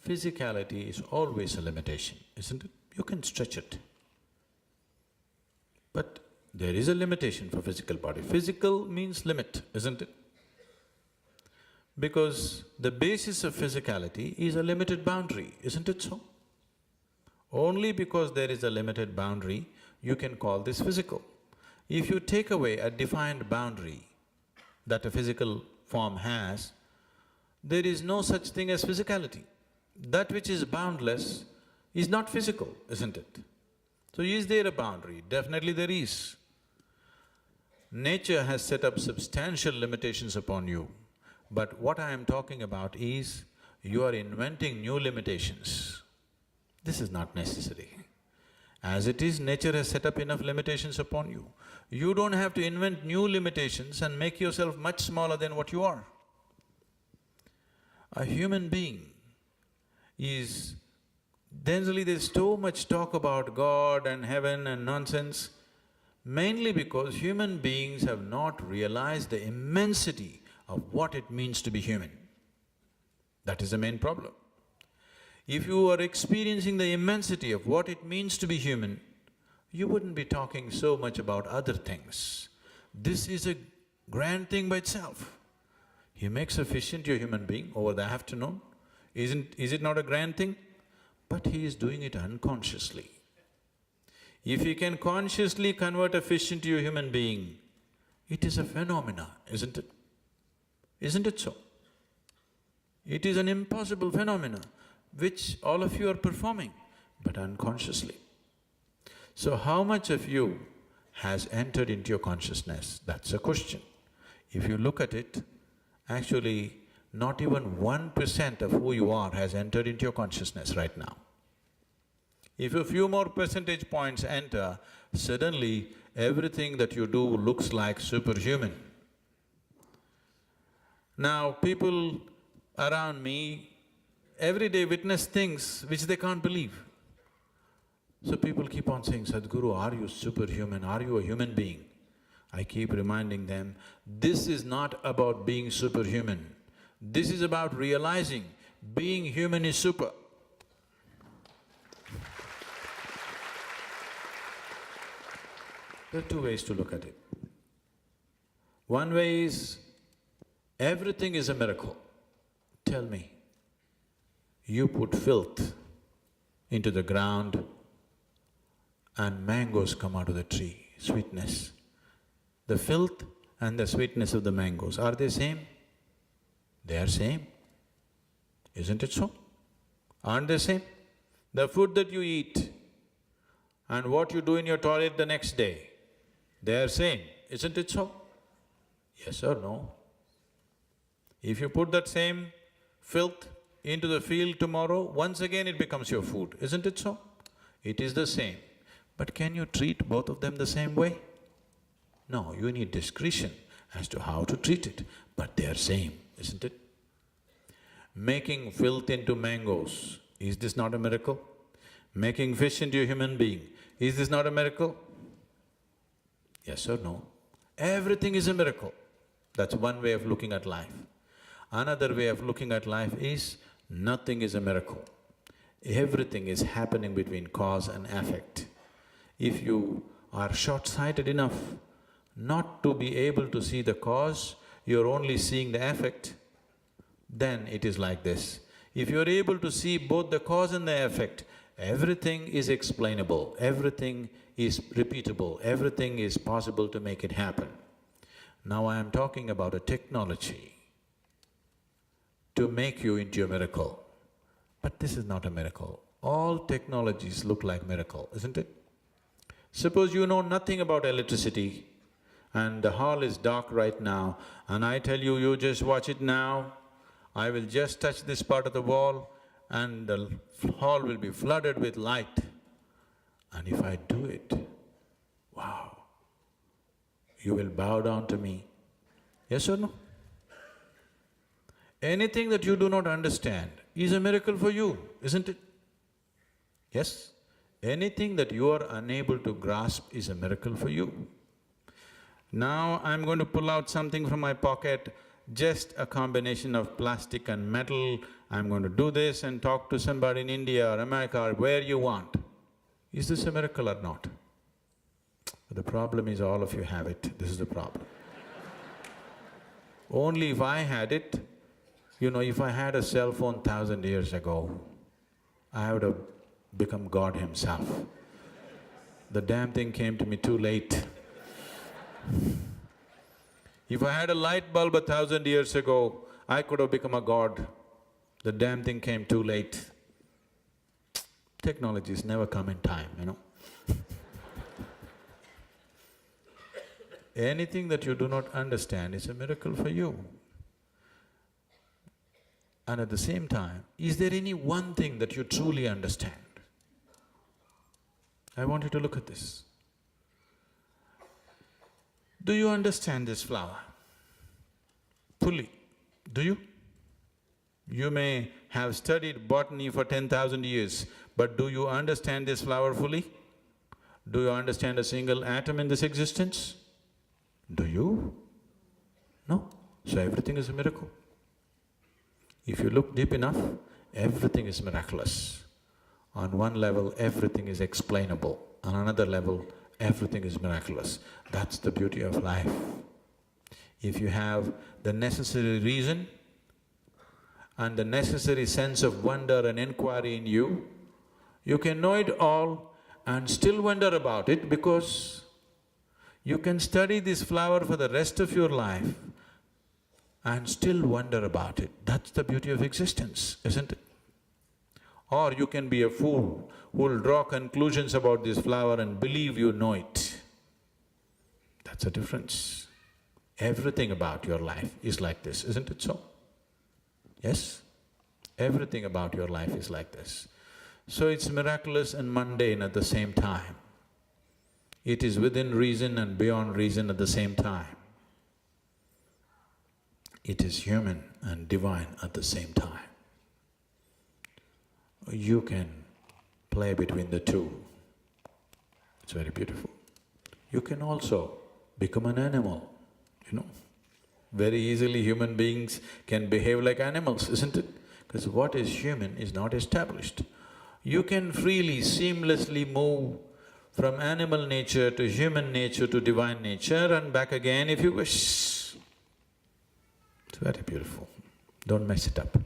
physicality is always a limitation, isn't it? You can stretch it. But there is a limitation for physical body. Physical means limit, isn't it? Because the basis of physicality is a limited boundary, isn't it so? Only because there is a limited boundary, you can call this physical. If you take away a defined boundary that a physical form has, there is no such thing as physicality. That which is boundless is not physical, isn't it? So is there a boundary? Definitely there is. Nature has set up substantial limitations upon you, but what I am talking about is, you are inventing new limitations. This is not necessary. As it is, nature has set up enough limitations upon you. You don't have to invent new limitations and make yourself much smaller than what you are. A human being is… Generally there's so much talk about God and heaven and nonsense, mainly because human beings have not realized the immensity of what it means to be human. That is the main problem. If you are experiencing the immensity of what it means to be human, you wouldn't be talking so much about other things. This is a grand thing by itself. He makes a fish into a human being over the afternoon. Is it not a grand thing? But he is doing it unconsciously. If he can consciously convert a fish into a human being, it is a phenomena, isn't it? Isn't it so? It is an impossible phenomena which all of you are performing, but unconsciously. So how much of you has entered into your consciousness? That's a question. If you look at it, actually not even 1% of who you are has entered into your consciousness right now. If a few more percentage points enter, suddenly everything that you do looks like superhuman. Now, people around me every day witness things which they can't believe. So people keep on saying, Sadhguru, are you superhuman? Are you a human being? I keep reminding them, this is not about being superhuman. This is about realizing being human is super. There are two ways to look at it. One way is, everything is a miracle. Tell me, you put filth into the ground and mangoes come out of the tree, sweetness. The filth and the sweetness of the mangoes, are they same? They are same, isn't it so? Aren't they same? The food that you eat and what you do in your toilet the next day, they are same, isn't it so? Yes or no? If you put that same filth into the field tomorrow, once again it becomes your food, isn't it so? It is the same. But can you treat both of them the same way? No, you need discretion as to how to treat it, but they are same, isn't it? Making filth into mangoes, is this not a miracle? Making fish into a human being, is this not a miracle? Yes or no? Everything is a miracle. That's one way of looking at life. Another way of looking at life is, nothing is a miracle. Everything is happening between cause and effect. If you are short-sighted enough not to be able to see the cause, you're only seeing the effect, then it is like this. If you're able to see both the cause and the effect, everything is explainable, everything is repeatable, everything is possible to make it happen. Now I am talking about a technology to make you into a miracle. But this is not a miracle. All technologies look like miracle, isn't it? Suppose you know nothing about electricity and the hall is dark right now and I tell you, you just watch it now, I will just touch this part of the wall and the hall will be flooded with light. And if I do it, wow, you will bow down to me. Yes or no? Anything that you do not understand is a miracle for you, isn't it? Yes? Anything that you are unable to grasp is a miracle for you. Now I'm going to pull out something from my pocket. just a combination of plastic and metal, I'm going to do this and talk to somebody in India or America or where you want. Is this a miracle or not? But the problem is all of you have it, this is the problem. Only if I had it, if I had a cell phone 1,000 years ago, I would have become God himself. The damn thing came to me too late. If I had a light bulb 1,000 years ago, I could have become a god. The damn thing came too late. Technologies never come in time, Anything that you do not understand is a miracle for you. And at the same time, is there any one thing that you truly understand? I want you to look at this. Do you understand this flower? Fully, do you? You may have studied botany for 10,000 years, but do you understand this flower fully? Do you understand a single atom in this existence? Do you? No. So everything is a miracle. If you look deep enough, everything is miraculous. On one level, everything is explainable. On another level, everything is miraculous. That's the beauty of life. If you have the necessary reason and the necessary sense of wonder and inquiry in you, you can know it all and still wonder about it, because you can study this flower for the rest of your life and still wonder about it. That's the beauty of existence, isn't it? Or you can be a fool who will draw conclusions about this flower and believe you know it. That's the difference. Everything about your life is like this, isn't it so? Yes? Everything about your life is like this. So it's miraculous and mundane at the same time. It is within reason and beyond reason at the same time. It is human and divine at the same time. You can play between the two. It's very beautiful. You can also become an animal, Very easily human beings can behave like animals, isn't it? Because what is human is not established. You can freely, seamlessly move from animal nature to human nature to divine nature and back again if you wish. It's very beautiful. Don't mess it up.